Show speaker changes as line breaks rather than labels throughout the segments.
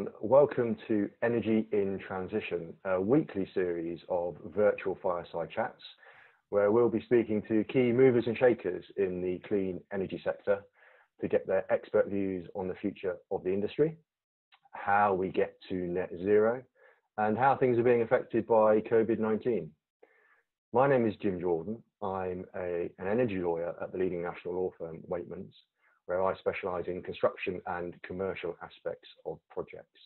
everyone. Welcome to Energy in Transition, a weekly series of virtual fireside chats, where we'll be speaking to key movers and shakers in the clean energy sector to get their expert views on the future of the industry, how we get to net zero, and how things are being affected by COVID-19. My name is Jim Jordan. I'm an energy lawyer at the leading national law firm, Waitmans, where I specialise in construction and commercial aspects of projects.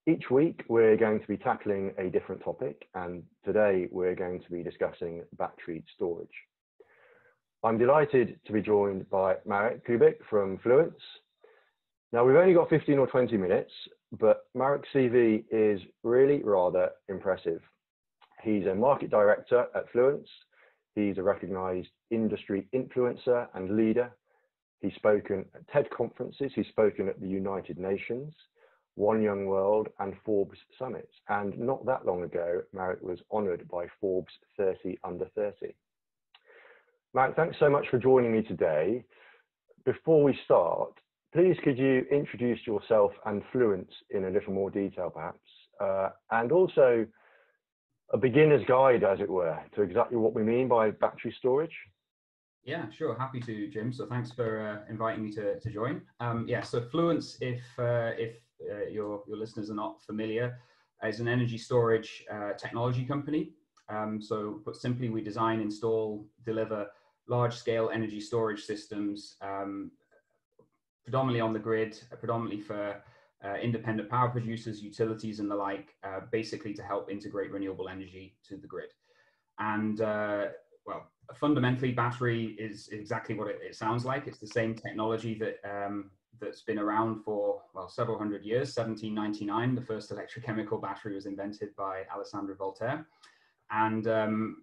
Each week, we're going to be tackling a different topic, and today we're going to be discussing battery storage. I'm delighted to be joined by Marek Kubik from Fluence. Now, we've only got 15 or 20 minutes, but Marek's CV is really rather impressive. He's a market director at Fluence. He's a recognised industry influencer and leader. He's spoken at TED conferences, he's spoken at the United Nations, One Young World and Forbes summits. And not that long ago, Marek was honoured by Forbes 30 under 30. Marek, thanks so much for joining me today. Before we start, please could you introduce yourself and Fluence in a little more detail perhaps, and also a beginner's guide, as it were, to exactly what we mean by battery storage?
Yeah, sure. Happy to, Jim. So thanks for inviting me to join. Yeah, so Fluence, if your listeners are not familiar, is an energy storage technology company. So put simply, we design, install, deliver large-scale energy storage systems, predominantly on the grid, predominantly for independent power producers, utilities, and the like, basically to help integrate renewable energy to the grid. And well, fundamentally, battery is exactly what it sounds like. It's the same technology that that's been around for, well, several hundred years. 1799, the first electrochemical battery was invented by Alexandre Voltaire. And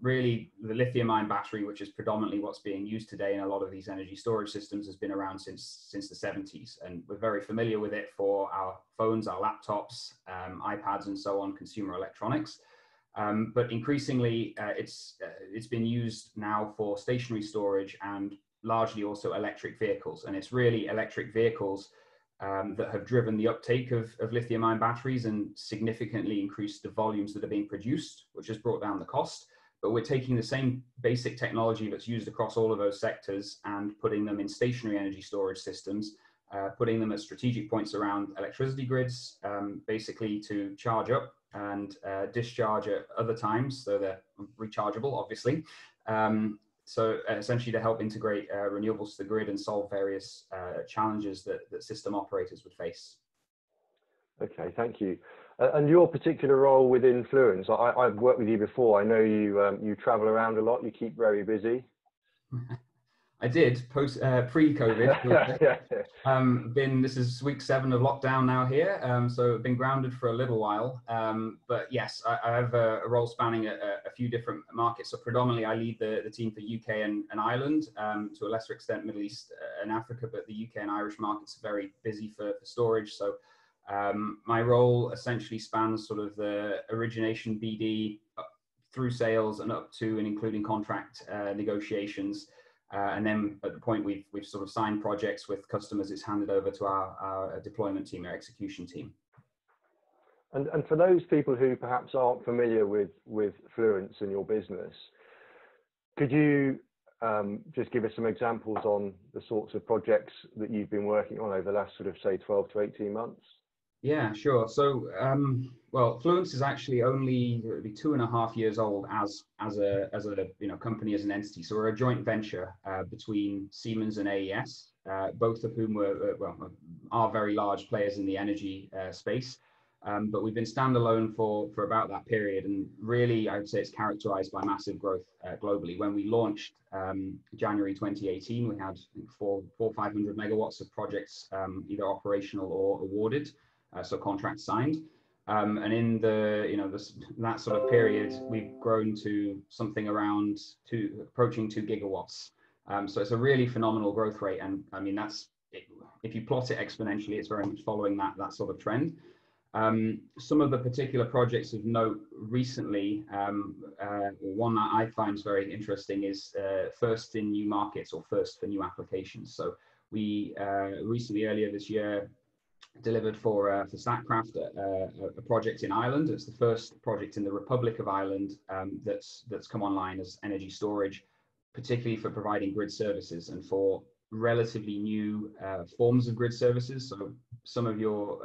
really, the lithium-ion battery, which is predominantly what's being used today in a lot of these energy storage systems, has been around since the 70s. And we're very familiar with it for our phones, our laptops, iPads, and so on, consumer electronics. But increasingly, it's been used now for stationary storage and largely also electric vehicles. And it's really electric vehicles that have driven the uptake of lithium-ion batteries and significantly increased the volumes that are being produced, which has brought down the cost. But we're taking the same basic technology that's used across all of those sectors and putting them in stationary energy storage systems, putting them at strategic points around electricity grids, basically to charge up and discharge at other times, so they're rechargeable, obviously. So essentially to help integrate renewables to the grid and solve various challenges that system operators would face.
Okay, thank you. And your particular role within Fluence, I've worked with you before. I know you travel around a lot. You keep very busy.
I did pre-COVID. This is week 7 of lockdown now here, so I've been grounded for a little while. But yes, I have a role spanning a few different markets. So predominantly, I lead the team for UK and Ireland, to a lesser extent Middle East and Africa. But the UK and Irish markets are very busy for storage. So my role essentially spans sort of the origination BD through sales and up to and including contract negotiations. And then at the point we've sort of signed projects with customers, it's handed over to our deployment team, our execution team.
And for those people who perhaps aren't familiar with Fluence and your business, could you just give us some examples on the sorts of projects that you've been working on over the last sort of, say, 12 to 18 months?
Yeah, sure. So, well, Fluence is actually only 2.5 years old as a company, as an entity. So we're a joint venture between Siemens and AES, both of whom are very large players in the energy space. But we've been standalone for about that period, and really, I would say it's characterized by massive growth globally. When we launched January 2018, we had 400-500 megawatts of projects either operational or awarded. So contracts signed, and in that sort of period, we've grown to something around approaching 2 gigawatts. So it's a really phenomenal growth rate, and I mean if you plot it exponentially, it's very much following that sort of trend. Some of the particular projects of note recently, one that I find is very interesting is first in new markets or first for new applications. So we recently, earlier this year, delivered for Statkraft, a project in Ireland. It's the first project in the Republic of Ireland that's come online as energy storage, particularly for providing grid services and for relatively new forms of grid services. So some of your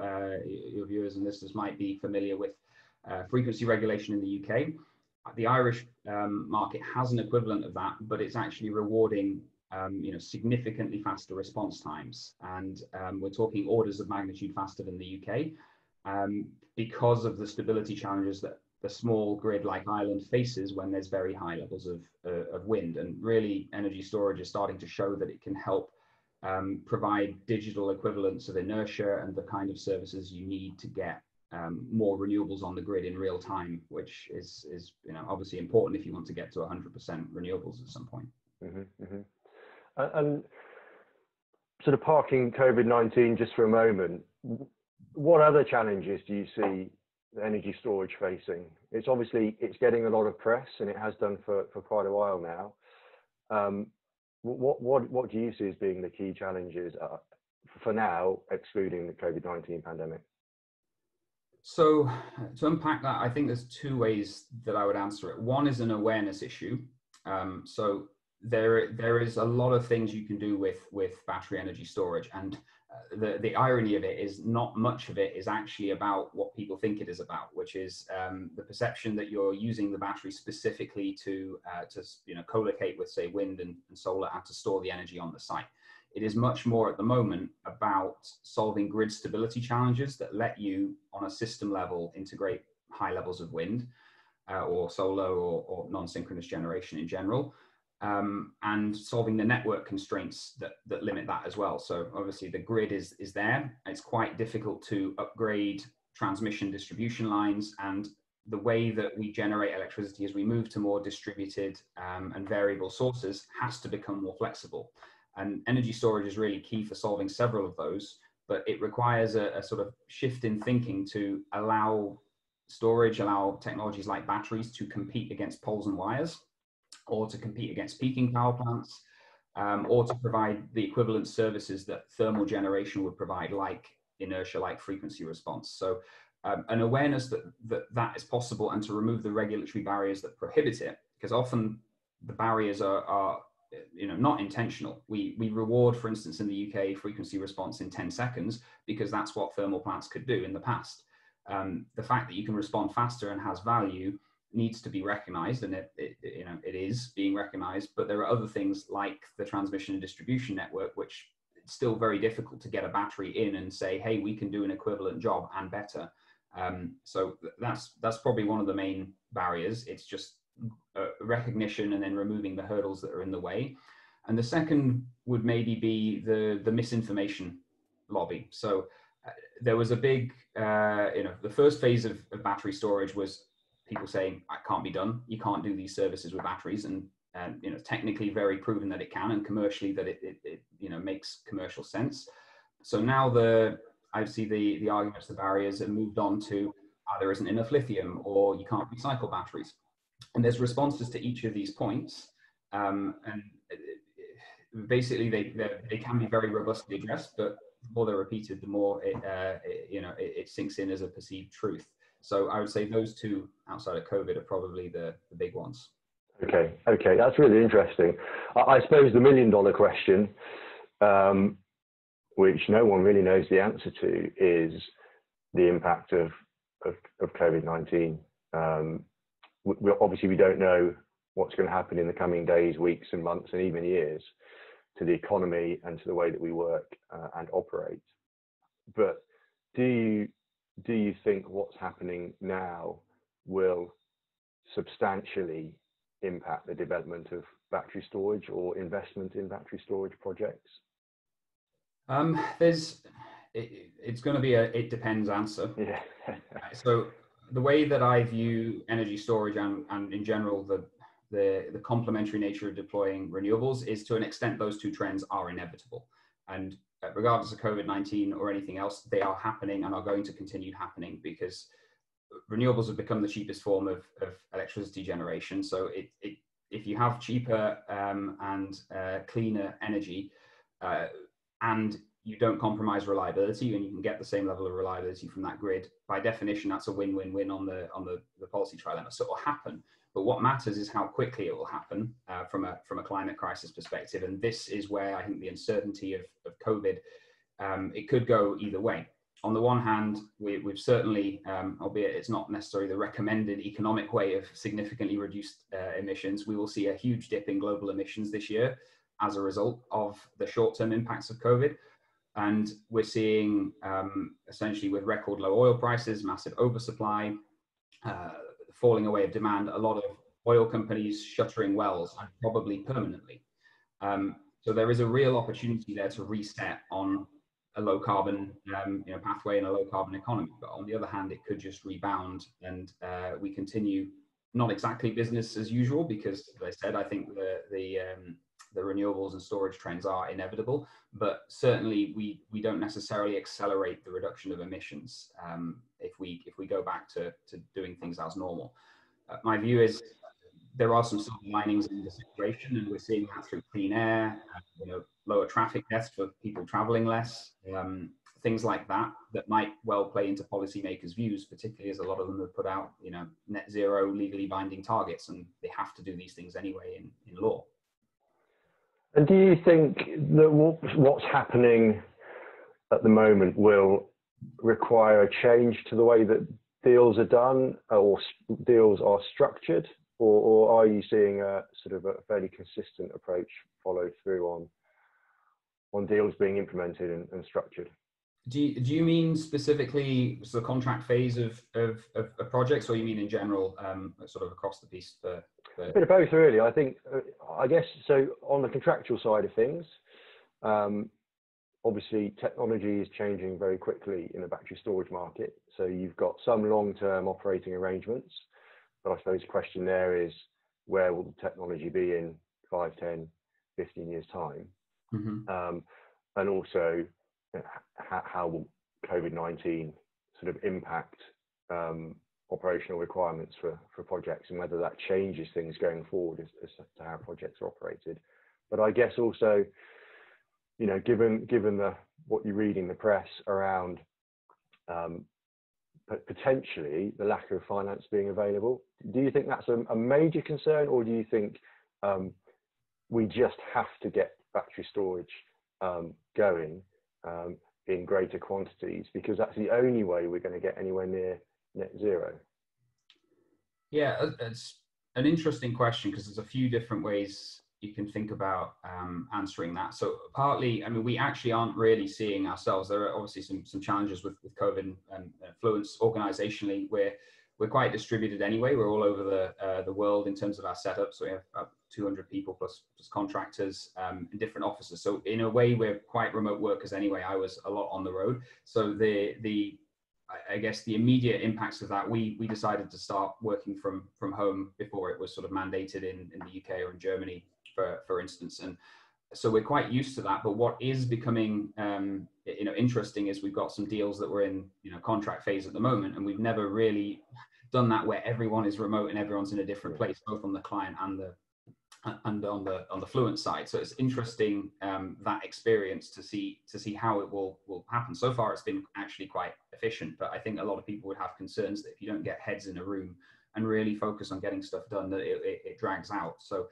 viewers and listeners might be familiar with frequency regulation in the UK. The Irish market has an equivalent of that, but it's actually rewarding significantly faster response times. And we're talking orders of magnitude faster than the UK because of the stability challenges that the small grid like Ireland faces when there's very high levels of wind. And really, energy storage is starting to show that it can help provide digital equivalents of inertia and the kind of services you need to get more renewables on the grid in real time, which is obviously important if you want to get to 100% renewables at some point.
Mm-hmm, mm-hmm. And sort of parking COVID-19 just for a moment, what other challenges do you see energy storage facing? It's getting a lot of press, and it has done for quite a while now. What do you see as being the key challenges for now, excluding the COVID-19 pandemic?
So to unpack that, I think there's two ways that I would answer it. One is an awareness issue. So there is a lot of things you can do with battery energy storage, and the irony of it is not much of it is actually about what people think it is about, which is the perception that you're using the battery specifically to co-locate with, say, wind and solar, and to store the energy on the site. It is much more at the moment about solving grid stability challenges that let you, on a system level, integrate high levels of wind or solar or non-synchronous generation in general. And solving the network constraints that limit that as well. So obviously the grid is there. It's quite difficult to upgrade transmission distribution lines, and the way that we generate electricity as we move to more distributed and variable sources has to become more flexible. And energy storage is really key for solving several of those, but it requires a sort of shift in thinking to allow technologies like batteries to compete against poles and wires, or to compete against peaking power plants, or to provide the equivalent services that thermal generation would provide, like inertia, like frequency response. So an awareness that is possible, and to remove the regulatory barriers that prohibit it, because often the barriers are not intentional. We reward, for instance, in the UK, frequency response in 10 seconds because that's what thermal plants could do in the past. The fact that you can respond faster and has value needs to be recognized, and it is being recognized, but there are other things like the transmission and distribution network, which it's still very difficult to get a battery in and say, hey, we can do an equivalent job and better. So that's probably one of the main barriers. It's just recognition and then removing the hurdles that are in the way. And the second would maybe be the misinformation lobby. So there was a big, the first phase of battery storage was people saying, it can't be done. You can't do these services with batteries. And technically very proven that it can, and commercially that it makes commercial sense. So now I see the arguments, the barriers have moved on to there isn't enough lithium, or you can't recycle batteries. And there's responses to each of these points. And basically they can be very robustly addressed, but the more they're repeated, the more it sinks in as a perceived truth. So I would say those two, outside of COVID, are probably the big ones.
Okay, that's really interesting. I suppose the $1 million question, which no one really knows the answer to, is the impact of COVID-19. Obviously, we don't know what's going to happen in the coming days, weeks, and months, and even years, to the economy and to the way that we work and operate. But do you think what's happening now will substantially impact the development of battery storage or investment in battery storage projects?
It's going to be it depends answer.
Yeah.
So the way that I view energy storage and in general the complementary nature of deploying renewables is, to an extent, those two trends are inevitable. And regardless of COVID-19 or anything else, they are happening and are going to continue happening, because renewables have become the cheapest form of electricity generation. So if you have cheaper and cleaner energy, and you don't compromise reliability, and you can get the same level of reliability from that grid. By definition, that's a win-win-win on the policy trilemma. So it will happen. But what matters is how quickly it will happen from a climate crisis perspective. And this is where I think the uncertainty of COVID, it could go either way. On the one hand, we've certainly, albeit it's not necessarily the recommended economic way of significantly reduced emissions, we will see a huge dip in global emissions this year as a result of the short-term impacts of COVID. And we're seeing, essentially with record low oil prices, massive oversupply, falling away of demand, a lot of oil companies shuttering wells, and probably permanently. So there is a real opportunity there to reset on a low carbon pathway and a low carbon economy. But on the other hand, it could just rebound, and we continue not exactly business as usual, because as I said, I think the renewables and storage trends are inevitable, but certainly we don't necessarily accelerate the reduction of emissions if we go back to doing things as normal. My view is there are some silver linings in the situation, and we're seeing that through clean air, lower traffic deaths for people traveling less, things like that might well play into policymakers' views, particularly as a lot of them have put out, net zero legally binding targets, and they have to do these things anyway in law.
And do you think that what's happening at the moment will require a change to the way that deals are done or deals are structured, or are you seeing a sort of a fairly consistent approach followed through on deals being implemented and structured?
Do you mean specifically the contract phase of projects, or you mean in general, sort of across the piece?
A bit of both, really. I think, I guess, so on the contractual side of things, obviously technology is changing very quickly in the battery storage market. So you've got some long-term operating arrangements, but I suppose the question there is, where will the technology be in 5, 10, 15 years' time? Mm-hmm. And also, how will COVID-19 sort of impact operational requirements for projects, and whether that changes things going forward as to how projects are operated. But I guess also, given what you read in the press around potentially the lack of finance being available, do you think that's a major concern, or do you think we just have to get battery storage going in greater quantities, because that's the only way we're going to get anywhere near net zero?
Yeah, it's an interesting question, because there's a few different ways you can think about answering that. So partly, I mean, we actually aren't really seeing ourselves. There are obviously some challenges with COVID and Fluence organizationally. We're quite distributed anyway. We're all over the world in terms of our setup. So we have about 200 people plus contractors in different offices. So in a way, we're quite remote workers anyway. I was a lot on the road. So I guess the immediate impacts of that, we decided to start working from home before it was sort of mandated in the UK or in Germany, for instance. And so we're quite used to that. But what is becoming interesting is we've got some deals that we're in contract phase at the moment, and we've never really done that where everyone is remote and everyone's in a different place, both on the client and on the Fluence side. So it's interesting that experience to see how it will happen. So far, it's been actually quite efficient, but I think a lot of people would have concerns that if you don't get heads in a room and really focus on getting stuff done, that it drags out. So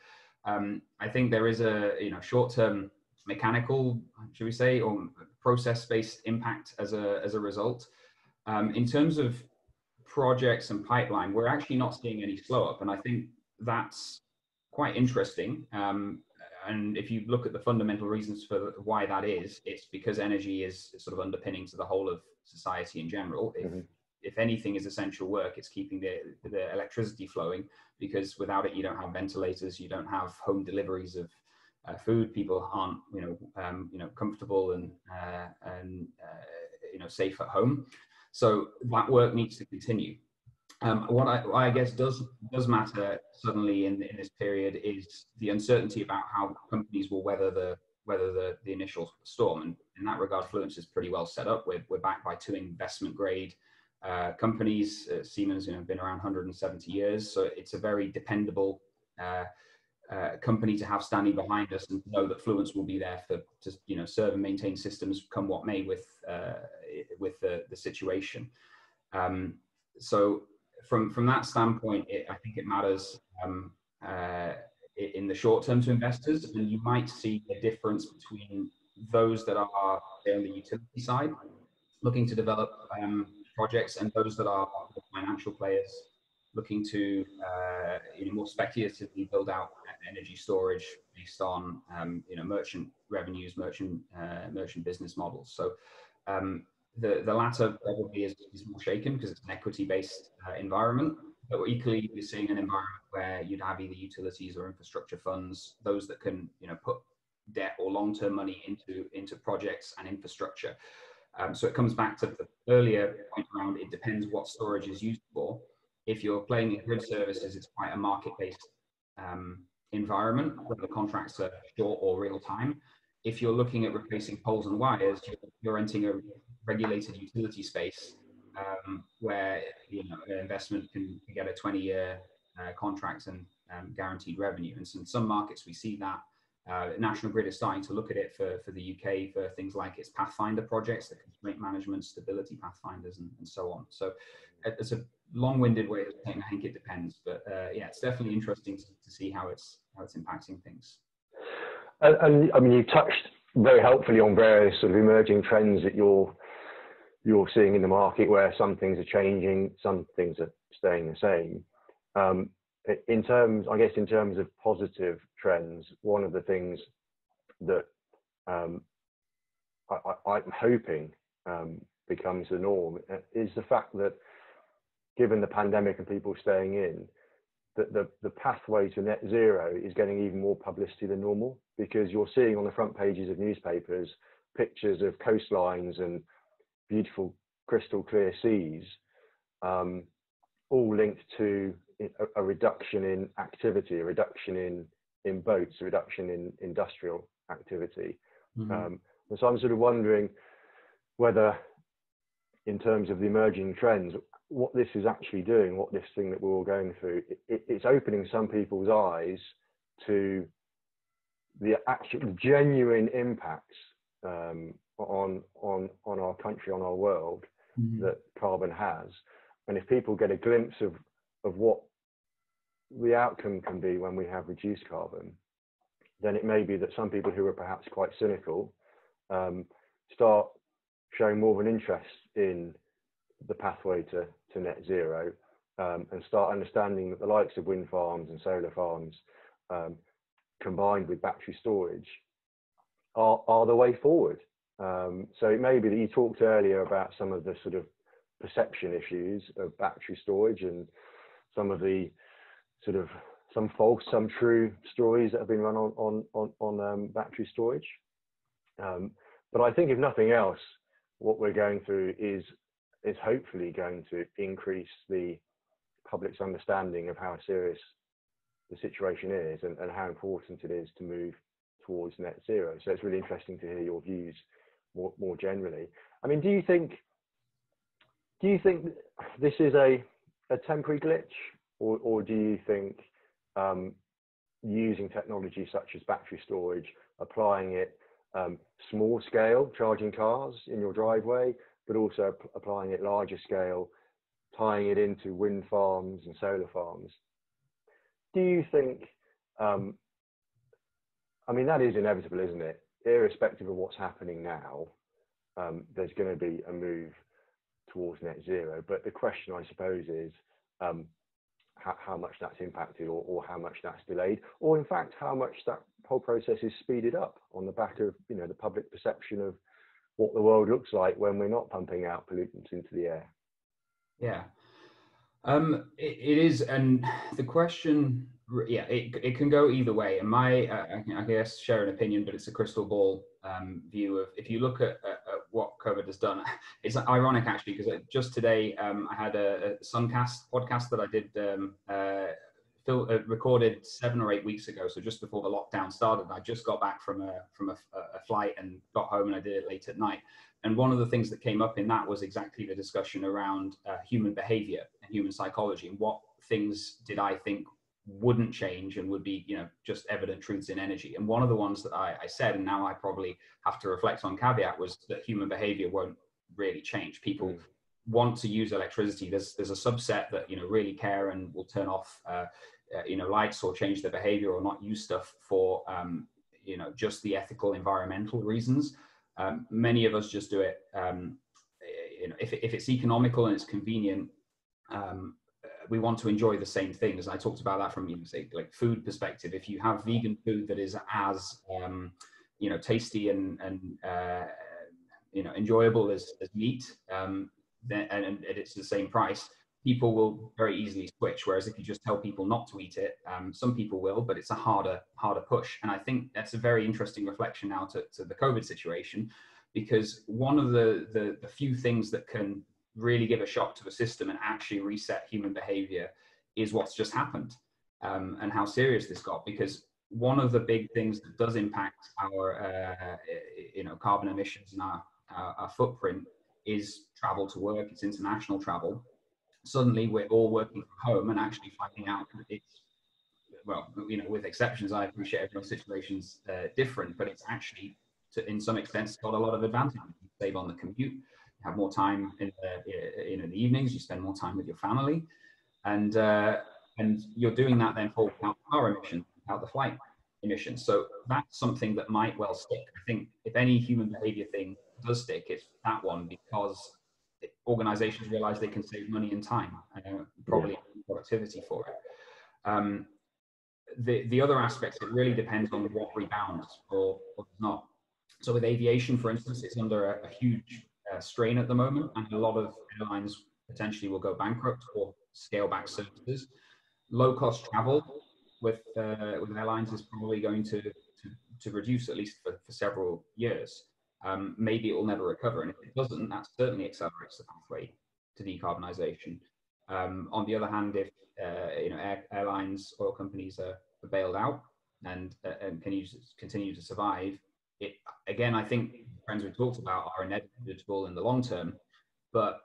I think there is a short-term mechanical, should we say, or process-based impact as a result. In terms of projects and pipeline, we're actually not seeing any slow up, and I think that's quite interesting. And if you look at the fundamental reasons for why that is, it's because energy is sort of underpinning to the whole of society in general. If anything is essential work, it's keeping the electricity flowing, because without it, you don't have ventilators, you don't have home deliveries of food. People aren't, comfortable and safe at home. So that work needs to continue. What I guess does matter suddenly in this period is the uncertainty about how companies will weather the initial storm. And in that regard, Fluence is pretty well set up. We're backed by 2 investment grade companies. Siemens, been around 170 years, so it's a very dependable company to have standing behind us and know that Fluence will be there to serve and maintain systems come what may with the situation. So from that standpoint, I think it matters in the short term to investors, and you might see a difference between those that are, say, on the utility side looking to develop projects, and those that are the financial players looking to more speculatively build out energy storage based on merchant revenues, merchant business models. So the latter probably is more shaken because it's an equity-based environment. But equally, we're seeing an environment where you'd have either utilities or infrastructure funds, those that can put debt or long-term money into projects and infrastructure. So it comes back to the earlier point around it depends what storage is used for. If you're playing in grid services, it's quite a market-based environment where the contracts are short or real time. If you're looking at replacing poles and wires, you're entering a regulated utility space where an investment can get a 20-year contract and guaranteed revenue. And so in some markets, we see that. National Grid is starting to look at it for the UK for things like its Pathfinder projects, the constraint management, stability Pathfinders, and so on. So it's a long-winded way of saying I think it depends, but yeah, it's definitely interesting to see how it's impacting things.
And I mean, you touched very helpfully on various sort of emerging trends that you're seeing in the market, where some things are changing, some things are staying the same. In terms of positive trends, one of the things that I'm hoping becomes the norm is the fact that, given the pandemic and people staying in, that the pathway to net zero is getting even more publicity than normal, because you're seeing on the front pages of newspapers pictures of coastlines and beautiful crystal clear seas, all linked to a reduction in activity, a reduction in boats, a reduction in industrial activity. And so I'm sort of wondering whether, in terms of the emerging trends, what this is actually doing, what this thing that we're all going through, it's opening some people's eyes to the actual genuine impacts on our country, on our world, that carbon has. And if people get a glimpse of what the outcome can be when we have reduced carbon, then it may be that some people who are perhaps quite cynical start showing more of an interest in the pathway to net zero, and start understanding that the likes of wind farms and solar farms, combined with battery storage, are the way forward. So it may be that you talked earlier about some of the sort of perception issues of battery storage and some of the sort of some false, some true stories that have been run on battery storage. But I think, if nothing else, what we're going through is hopefully going to increase the public's understanding of how serious the situation is and how important it is to move towards net zero. So it's really interesting to hear your views more generally. I mean, do you think this is a temporary glitch, or do you think using technology such as battery storage, applying it small scale, charging cars in your driveway, but also applying it larger scale, tying it into wind farms and solar farms, do you think, I mean, that is inevitable, isn't it? Irrespective of what's happening now, there's going to be a move towards net zero. But the question, I suppose, is how much that's impacted, or how much that's delayed, or in fact, how much that whole process is speeded up on the back of, the public perception of what the world looks like when we're not pumping out pollutants into the air.
Yeah, it is, and the question, yeah, it can go either way. And I guess share an opinion, but it's a crystal ball view of, if you look at what COVID has done. It's ironic actually, because just today I had a Suncast podcast that I did recorded 7 or 8 weeks ago, so just before the lockdown started. I just got back from a flight and got home, and I did it late at night. And one of the things that came up in that was exactly the discussion around human behavior and human psychology, and what things did I think wouldn't change and would be, just evident truths in energy. And one of the ones that I said, and now I probably have to reflect on caveat, was that human behavior won't really change. People want to use electricity. There's a subset that, really care and will turn off, lights or change their behavior or not use stuff for, just the ethical, environmental reasons. Many of us just do it, if it's economical and it's convenient, we want to enjoy the same things. I talked about that from, say, like food perspective. If you have vegan food that is as, tasty and enjoyable as meat, then, and it's the same price, people will very easily switch. Whereas if you just tell people not to eat it, some people will, but it's a harder push. And I think that's a very interesting reflection now to the COVID situation, because one of the few things that can really give a shock to the system and actually reset human behavior is what's just happened, and how serious this got. Because one of the big things that does impact our carbon emissions and our footprint is travel to work. It's international travel. Suddenly we're all working from home and actually finding out that it's, well, with exceptions, I appreciate everyone's situation's different, but it's actually, in some extent, got a lot of advantage. You save on the commute, have more time in the evenings, you spend more time with your family, and you're doing that then for without car emissions, without the flight emissions. So that's something that might well stick. I think if any human behavior thing does stick, it's that one, because organizations realize they can save money and time, probably productivity for it. The other aspects, it really depends on what rebounds or not. So with aviation, for instance, it's under a huge strain at the moment, and a lot of airlines potentially will go bankrupt or scale back services. Low cost travel with airlines is probably going to reduce, at least for several years. Maybe it will never recover, and if it doesn't, that certainly accelerates the pathway to decarbonisation. On the other hand, if airlines, oil companies are bailed out and can continue to survive, it again, I think trends we talked about are inevitable in the long term, but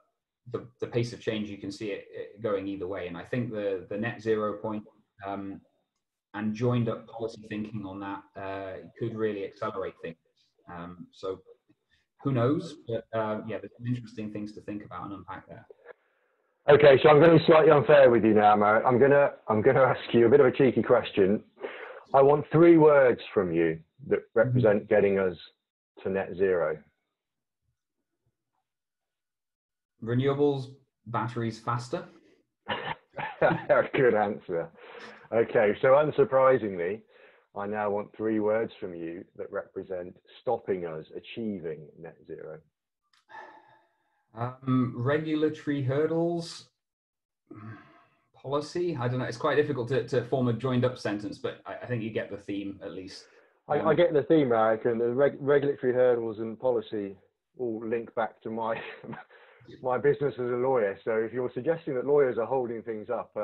the pace of change, you can see it going either way. And I think the net zero point and joined up policy thinking on that could really accelerate things. So who knows? But there's some interesting things to think about and unpack there.
Okay, so I'm going to be slightly unfair with you now, Marek. I'm going to ask you a bit of a cheeky question. I want 3 words from you that represent getting us to net zero.
Renewables, batteries, faster.
Good answer. Okay, so unsurprisingly, I now want 3 words from you that represent stopping us achieving net zero.
Regulatory hurdles, policy. I don't know. It's quite difficult to form a joined up sentence, but I think you get the theme at least.
I get the theme, Marek, and the regulatory hurdles and policy all link back to my my business as a lawyer. So if you're suggesting that lawyers are holding things up,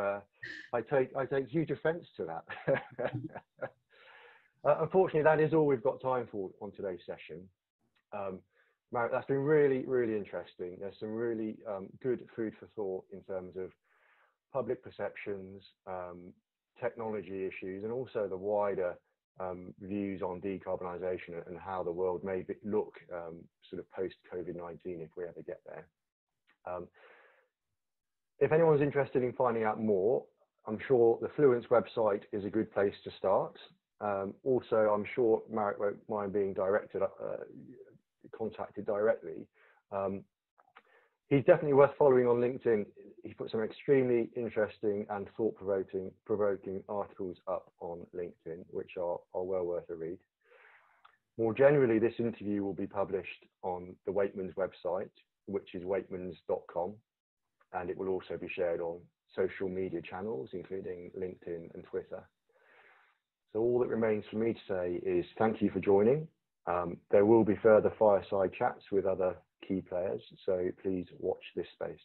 I take huge offence to that. Unfortunately, that is all we've got time for on today's session. Marek, that's been really, really interesting. There's some really good food for thought in terms of public perceptions, technology issues, and also the wider views on decarbonisation and how the world may look sort of post-COVID-19 if we ever get there. If anyone's interested in finding out more, I'm sure the Fluence website is a good place to start. Also, I'm sure Marek won't mind being contacted directly. He's definitely worth following on LinkedIn. He put some extremely interesting and thought-provoking articles up on LinkedIn, which are well worth a read. More generally, this interview will be published on the Wakeman's website, which is watemans.com, and it will also be shared on social media channels, including LinkedIn and Twitter. So all that remains for me to say is thank you for joining. There will be further fireside chats with other key players, so please watch this space.